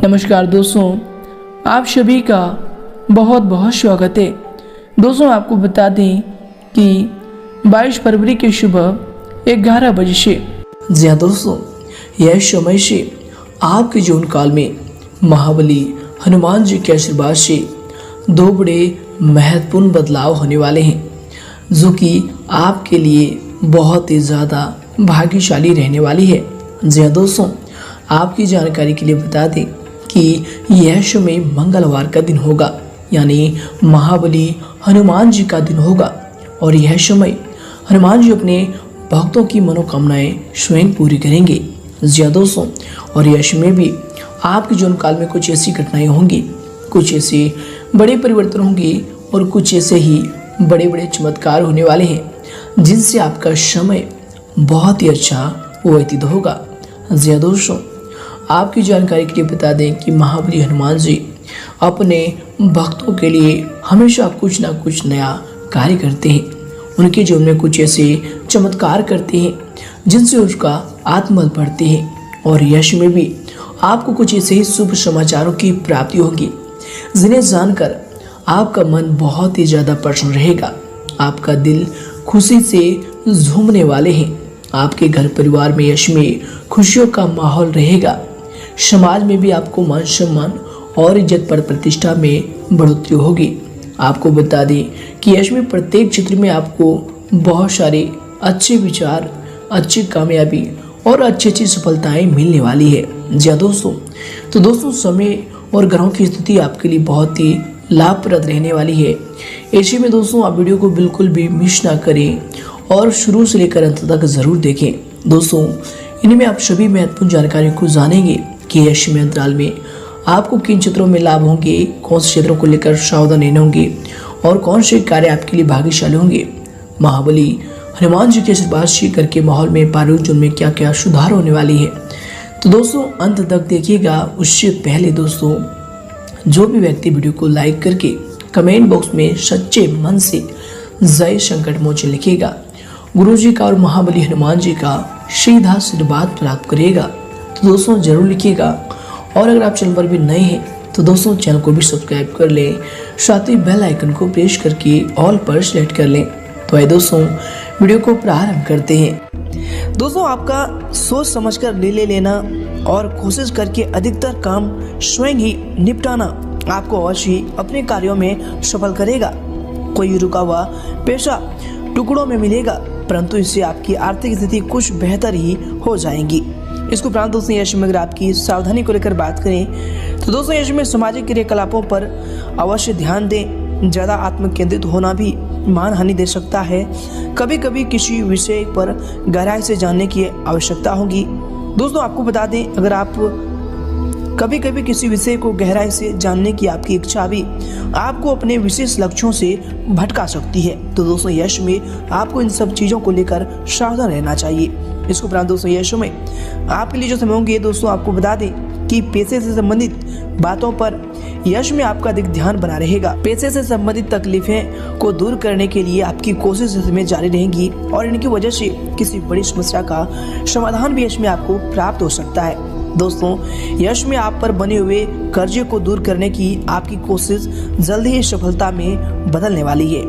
नमस्कार दोस्तों, आप सभी का बहुत बहुत स्वागत है। दोस्तों आपको बता दें कि 22 फरवरी की सुबह 11 बजे से जी हाँ दोस्तों, यह समय से आपके जीवन काल में महाबली हनुमान जी के आशीर्वाद से दो बड़े महत्वपूर्ण बदलाव होने वाले हैं, जो कि आपके लिए बहुत ही ज़्यादा भाग्यशाली रहने वाली है। जी हाँ दोस्तों, आपकी जानकारी के लिए बता दें कि यह समय मंगलवार का दिन होगा, यानी महाबली हनुमान जी का दिन होगा। और यह समय हनुमान जी अपने भक्तों की मनोकामनाएं स्वयं पूरी करेंगे। जी हाँ दोस्तों, और यह समय भी आपके जीवन काल में कुछ ऐसी घटनाएं होंगी, कुछ ऐसे बड़े परिवर्तन होंगे और कुछ ऐसे ही बड़े बड़े चमत्कार होने वाले हैं, जिनसे आपका समय बहुत ही अच्छा व्यतीत होगा। जी हाँ दोस्तों, आपकी जानकारी के लिए बता दें कि महाबली हनुमान जी अपने भक्तों के लिए हमेशा कुछ ना कुछ नया कार्य करते हैं। उनके जीवन में कुछ ऐसे चमत्कार करते हैं जिनसे उसका आत्मबल बढ़ते हैं। और यश में भी आपको कुछ ऐसे ही शुभ समाचारों की प्राप्ति होगी, जिन्हें जानकर आपका मन बहुत ही ज़्यादा प्रसन्न रहेगा। आपका दिल खुशी से झूमने वाले हैं। आपके घर परिवार में यश में खुशियों का माहौल रहेगा। समाज में भी आपको मान सम्मान और इज्जत पर प्रतिष्ठा में बढ़ोतरी होगी। आपको बता दें कि यश में प्रत्येक क्षेत्र में आपको बहुत सारे अच्छे विचार, अच्छी कामयाबी और अच्छी सफलताएं मिलने वाली है। जी हाँ दोस्तों, तो दोस्तों समय और ग्रहों की स्थिति आपके लिए बहुत ही लाभप्रद रहने वाली है। ऐसे में दोस्तों आप वीडियो को बिल्कुल भी मिस ना करें और शुरू से लेकर अंत तक जरूर देखें। दोस्तों इनमें आप सभी महत्वपूर्ण जानकारी को जानेंगे कि यश में अंतराल में आपको किन क्षेत्रों में लाभ होंगे, कौन से क्षेत्रों को लेकर सावधान रहना होंगे और कौन से कार्य आपके लिए भाग्यशाली होंगे। महाबली हनुमान जी के आशीर्वाद से करके माहौल में पारिवारिक जीवन में क्या क्या सुधार होने वाली है। तो दोस्तों अंत तक देखिएगा। उससे पहले दोस्तों जो भी व्यक्ति वीडियो को लाइक करके कमेंट बॉक्स में सच्चे मन से जय संकट मोचन लिखेगा, गुरु जी का और महाबली हनुमान जी का सीधा आशीर्वाद प्राप्त करेगा। तो दोस्तों जरूर लिखिएगा। और अगर आप चैनल पर भी नए हैं तो दोस्तों चैनल को भी सब्सक्राइब कर लें, साथ ही बेल आइकन को प्रेस करके ऑल पर सेलेक्ट कर लें। तो आइए दोस्तों वीडियो को प्रारंभ करते हैं। दोस्तों आपका सोच समझकर निर्णय लेना और कोशिश करके अधिकतर काम स्वयं ही निपटाना आपको अवश्य ही अपने कार्यों में सफल करेगा। कोई रुका हुआ पैसा टुकड़ों में मिलेगा, परंतु इससे आपकी आर्थिक स्थिति कुछ बेहतर ही हो जाएगी। इसको उपरांत दोस्तों यश में अगर आपकी सावधानी को लेकर बात करें तो दोस्तों यश में सामाजिक क्रियाकलापों पर अवश्य ध्यान दें। ज़्यादा आत्म केंद्रित होना भी मान हानि दे सकता है। कभी कभी किसी विषय पर गहराई से जानने की आवश्यकता होगी। दोस्तों आपको बता दें, अगर आप कभी कभी किसी विषय को गहराई से जानने की आपकी इच्छा भी आपको अपने विशेष लक्ष्यों से भटका सकती है। तो दोस्तों यश में आपको इन सब चीज़ों को लेकर सावधान रहना चाहिए। इसको उपरांत दोस्तों यश में आपके लिए जो समय होंगे, दोस्तों आपको बता दें कि पैसे से संबंधित बातों पर यश में आपका अधिक ध्यान बना रहेगा। पैसे से संबंधित तकलीफें को दूर करने के लिए आपकी कोशिश इसमें जारी रहेगी और इनकी वजह से किसी बड़ी समस्या का समाधान भी यश में आपको प्राप्त हो सकता है। दोस्तों यश में आप पर बने हुए कर्जे को दूर करने की आपकी कोशिश जल्द ही सफलता में बदलने वाली है।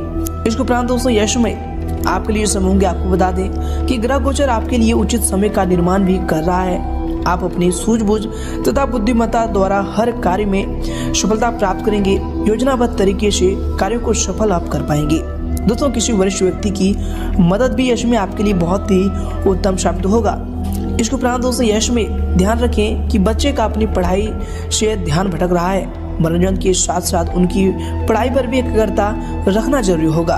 इसके उपरांत दोस्तों यश में आपके लिए समय होंगे, आपको बता दें कि ग्रह गोचर आपके लिए उचित समय का निर्माण भी कर रहा है। आप अपनी सूझबूझ तथा बुद्धिमत्ता द्वारा हर कार्य में सफलता प्राप्त करेंगे। योजनाबद्ध तरीके से कार्यों को सफल आप कर पाएंगे। दोस्तों किसी वरिष्ठ व्यक्ति की मदद भी यश में आपके लिए बहुत ही उत्तम साबित होगा। इसके उपरांत दोस्तों यश में ध्यान रखें कि बच्चे का अपनी पढ़ाई से ध्यान भटक रहा है। मनोरंजन के साथ साथ उनकी पढ़ाई पर भी एकाग्रता रखना जरूरी होगा।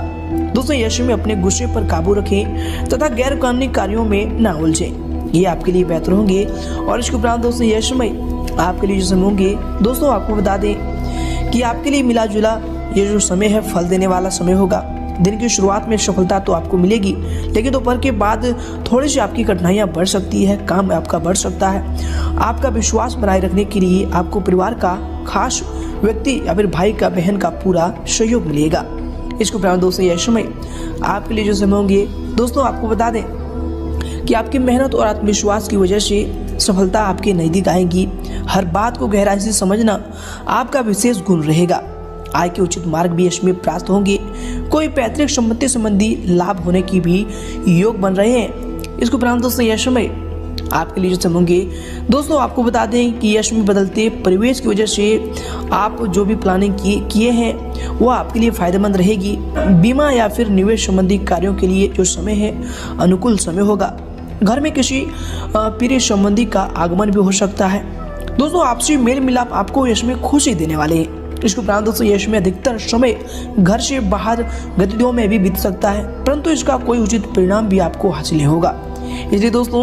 दोस्तों यश में अपने गुस्से पर काबू रखें तथा गैर कानूनी कार्यों में न उलझें, ये आपके लिए बेहतर होंगे। और इसके उपरांत दोस्तों यश में आपके लिए जो समय होंगे, दोस्तों आपको बता दें कि आपके लिए मिला जुला ये जो समय है फल देने वाला समय होगा। दिन की शुरुआत में सफलता तो आपको मिलेगी, लेकिन दोपहर के बाद थोड़ी सी आपकी कठिनाइयां बढ़ सकती है, काम आपका बढ़ सकता है। आपका विश्वास बनाए रखने के लिए आपको परिवार का खास व्यक्ति या फिर भाई का, बहन का पूरा सहयोग मिलेगा। इसके उपरांत दोस्तों यह समय आपके लिए जो समय होंगे, दोस्तों आपको बता दें कि आपकी मेहनत और आत्मविश्वास की वजह से सफलता आपके नज़दीक आएगी। हर बात को गहराई से समझना आपका विशेष गुण रहेगा। आय के उचित मार्ग भी इसमें प्राप्त होंगे। कोई पैतृक संपत्ति संबंधी लाभ होने की भी योग बन रहे हैं। इसको उपरांत दोस्तों यश में आपके लिए जो समय होंगे, दोस्तों आपको बता दें कि यश में बदलते परिवेश की वजह से आप जो भी प्लानिंग किए हैं वो आपके लिए फायदेमंद रहेगी। बीमा या फिर निवेश संबंधी कार्यों के लिए जो समय है अनुकूल समय होगा। घर में किसी प्रिय संबंधी का आगमन भी हो सकता है। दोस्तों आपसी मेल मिलाप आपको यश में खुशी देने वाले हैं। इसके उपरांत दोस्तों यश में अधिकतर समय घर से बाहर गतिविधियों में भी बीत सकता है, परंतु इसका कोई उचित परिणाम भी आपको हासिल नहीं होगा। इसलिए दोस्तों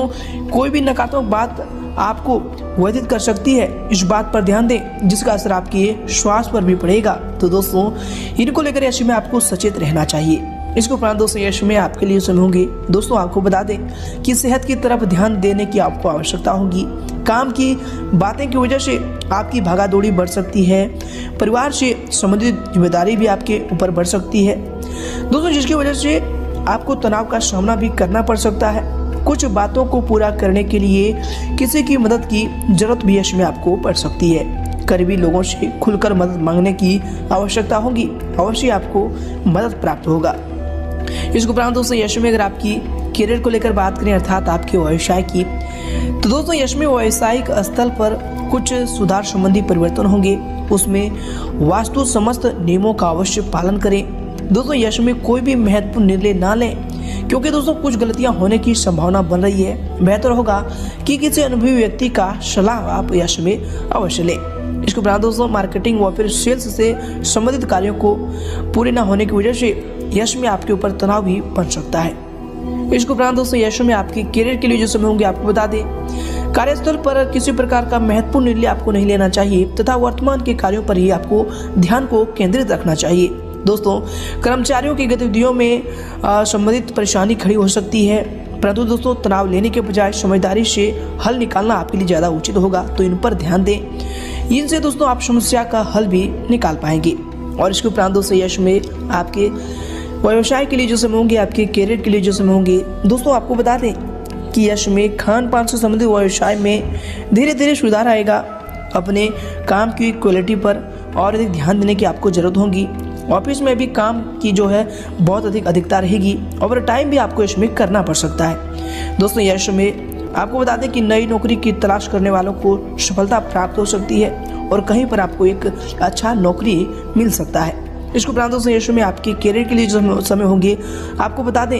कोई भी नकारात्मक बात आपको व्यथित कर सकती है, इस बात पर ध्यान दें जिसका असर आपके स्वास्थ्य पर भी पड़ेगा। तो दोस्तों इनको लेकर यश में आपको सचेत रहना चाहिए। इसके उपरांत दोस्तों यश में आपके लिए समय होंगे। दोस्तों आपको बता दें कि सेहत की तरफ ध्यान देने की आपको आवश्यकता होगी। काम की बातें की वजह से आपकी भागादौड़ी बढ़ सकती है। परिवार से संबंधित जिम्मेदारी भी आपके ऊपर बढ़ सकती है दोस्तों, जिसकी वजह से आपको तनाव का सामना भी करना पड़ सकता है। कुछ बातों को पूरा करने के लिए किसी की मदद की जरूरत भी यश में आपको पड़ सकती है। करीबी लोगों से खुलकर मदद मांगने की आवश्यकता होगी, अवश्य आपको मदद प्राप्त होगा। इसके उपरांत दोस्तों यश में अगर आपकी करियर को लेकर बात करें अर्थात आपके व्यवसाय की, तो दोस्तों यश में व्यावसायिक स्थल पर कुछ सुधार संबंधी परिवर्तन होंगे। उसमें वास्तु समस्त नियमों का अवश्य पालन करें। दोस्तों यश में कोई भी महत्वपूर्ण निर्णय ना लें, क्योंकि दोस्तों कुछ गलतियां होने की संभावना बन रही है। बेहतर होगा कि किसी अनुभवी व्यक्ति का सलाह आप यश में अवश्य लें। इसके उपरांत दोस्तों मार्केटिंग व फिर सेल्स से संबंधित कार्यों को पूरे न होने की वजह से यश में आपके ऊपर तनाव भी बन सकता है। इसके उपरांत दोस्तों यश में आपके करियर के लिए जो समय होंगे आपको बता दें, कार्यस्थल पर किसी प्रकार का महत्वपूर्ण निर्णय आपको नहीं लेना चाहिए तथा वर्तमान के कार्यों पर ही आपको ध्यान को केंद्रित रखना चाहिए। दोस्तों कर्मचारियों की गतिविधियों में संबंधित परेशानी खड़ी हो सकती है, परंतु दोस्तों तनाव लेने के बजाय समझदारी से हल निकालना आपके लिए ज़्यादा उचित होगा, तो इन पर ध्यान दें। इनसे दोस्तों आप समस्या का हल भी निकाल पाएंगे। और इसके उपरांत दोस्तों यश में आपके व्यवसाय के लिए जो समय होंगे, आपके करियर के लिए जो समय होंगे, दोस्तों आपको बता दें कि यश में खान पान से संबंधित व्यवसाय में धीरे धीरे सुधार आएगा। अपने काम की क्वालिटी पर और अधिक ध्यान देने की आपको ज़रूरत होगी। ऑफिस में भी काम की जो है बहुत अधिकता रहेगी। ओवर टाइम भी आपको इसमें करना पड़ सकता है। दोस्तों यश में आपको बता दें कि नई नौकरी की तलाश करने वालों को सफलता प्राप्त हो सकती है और कहीं पर आपको एक अच्छा नौकरी मिल सकता है। इसके उपरांत दोस्तों यश में आपके करियर के लिए जो समय होंगे, आपको बता दें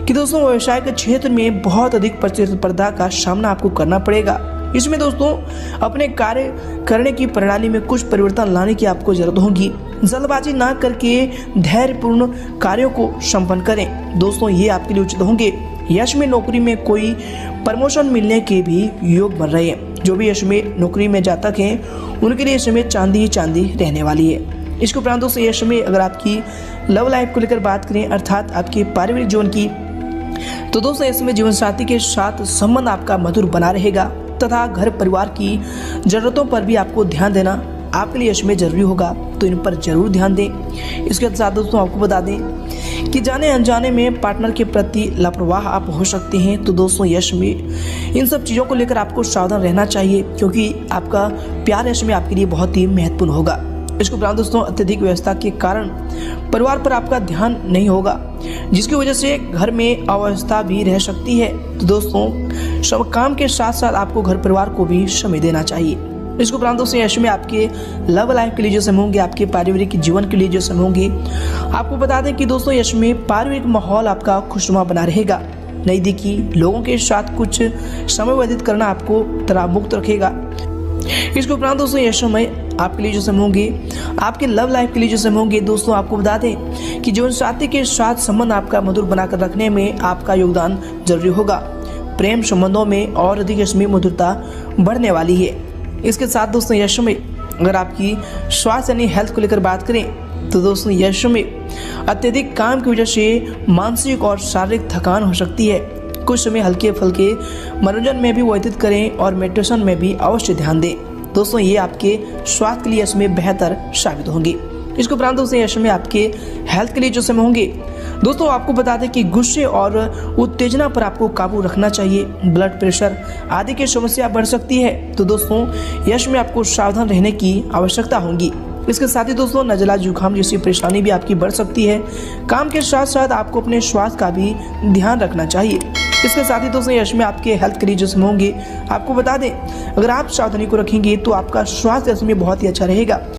कि दोस्तों व्यवसाय के क्षेत्र में बहुत अधिक प्रतिस्पर्धा का सामना आपको करना पड़ेगा। इसमें दोस्तों अपने कार्य करने की प्रणाली में कुछ परिवर्तन लाने की आपको जरूरत होगी। जल्दबाजी ना करके धैर्यपूर्ण कार्यों को संपन्न करें। दोस्तों ये आपके लिए उचित होंगे। यश में नौकरी में कोई प्रमोशन मिलने के भी योग बन रहे हैं। जो भी यश में नौकरी में जातक हैं उनके लिए यश में चांदी ही चांदी रहने वाली है। इसके उपरांत दोस्तों यश में अगर आपकी लव लाइफ को लेकर बात करें अर्थात आपके पारिवारिक जीवन की, तो दोस्तों इसमें जीवन साथी के साथ संबंध आपका मधुर बना रहेगा तथा घर परिवार की जरूरतों पर भी आपको ध्यान देना आपके लिए इसमें जरूरी होगा, तो इन पर जरूर ध्यान दें। इसके साथ दोस्तों आपको बता दें कि जाने अनजाने में पार्टनर के प्रति लापरवाह आप हो सकते हैं, तो दोस्तों यश में इन सब चीज़ों को लेकर आपको सावधान रहना चाहिए, क्योंकि आपका प्यार यश में आपके लिए बहुत ही महत्वपूर्ण होगा। इसके उपरांत दोस्तों अत्यधिक व्यवस्था के कारण परिवार पर आपका ध्यान नहीं होगा, जिसकी वजह से घर में अव्यवस्था भी रह सकती है। तो दोस्तों सब काम के साथ साथ आपको घर परिवार को भी समय देना चाहिए। इसके उपरांत दोस्तों यश में आपके लव लाइफ के लिए जो समय होंगे, आपके पारिवारिक जीवन के लिए जो समय होंगे, आपको बता दें कि दोस्तों यश में पारिवारिक माहौल आपका खुशनुमा बना रहेगा। नज़दीकी लोगों के साथ कुछ समय व्यतीत करना आपको तनाव मुक्त रखेगा। इसके उपरांत दोस्तों यश में आपके लिए जो समय होंगे, आपके लव लाइफ के लिए जो समय होंगे, दोस्तों आपको बता दें कि जीवन साथी के साथ संबंध आपका मधुर बनाकर रखने में आपका योगदान जरूरी होगा। प्रेम संबंधों में और अधिक इसमें मधुरता बढ़ने वाली है। इसके साथ दोस्तों यश में अगर आपकी स्वास्थ्य यानी हेल्थ को लेकर बात करें, तो दोस्तों यश में अत्यधिक काम की वजह से मानसिक और शारीरिक थकान हो सकती है। कुछ समय हल्के फुल्के मनोरंजन में भी व्यतीत करें और मेडिटेशन में भी अवश्य ध्यान दें। दोस्तों ये आपके स्वास्थ्य के लिए इसमें बेहतर साबित होंगे। इसके उपरांत दोस्तों यश में आपके हेल्थ के लिए जो समय होंगे दोस्तों, आपको बता दें कि गुस्से और उत्तेजना पर आपको काबू रखना चाहिए। ब्लड प्रेशर आदि की समस्या बढ़ सकती है, तो दोस्तों यश में आपको सावधान रहने की आवश्यकता होगी। इसके साथ ही दोस्तों नज़ला जुकाम जैसी परेशानी भी आपकी बढ़ सकती है। काम के साथ साथ आपको अपने स्वास्थ्य का भी ध्यान रखना चाहिए। इसके साथ ही दोस्तों यश में आपके हेल्थ के लिए जो समय होंगे, आपको बता दें अगर आप सावधानी को रखेंगे तो आपका स्वास्थ्य यश में बहुत ही अच्छा रहेगा।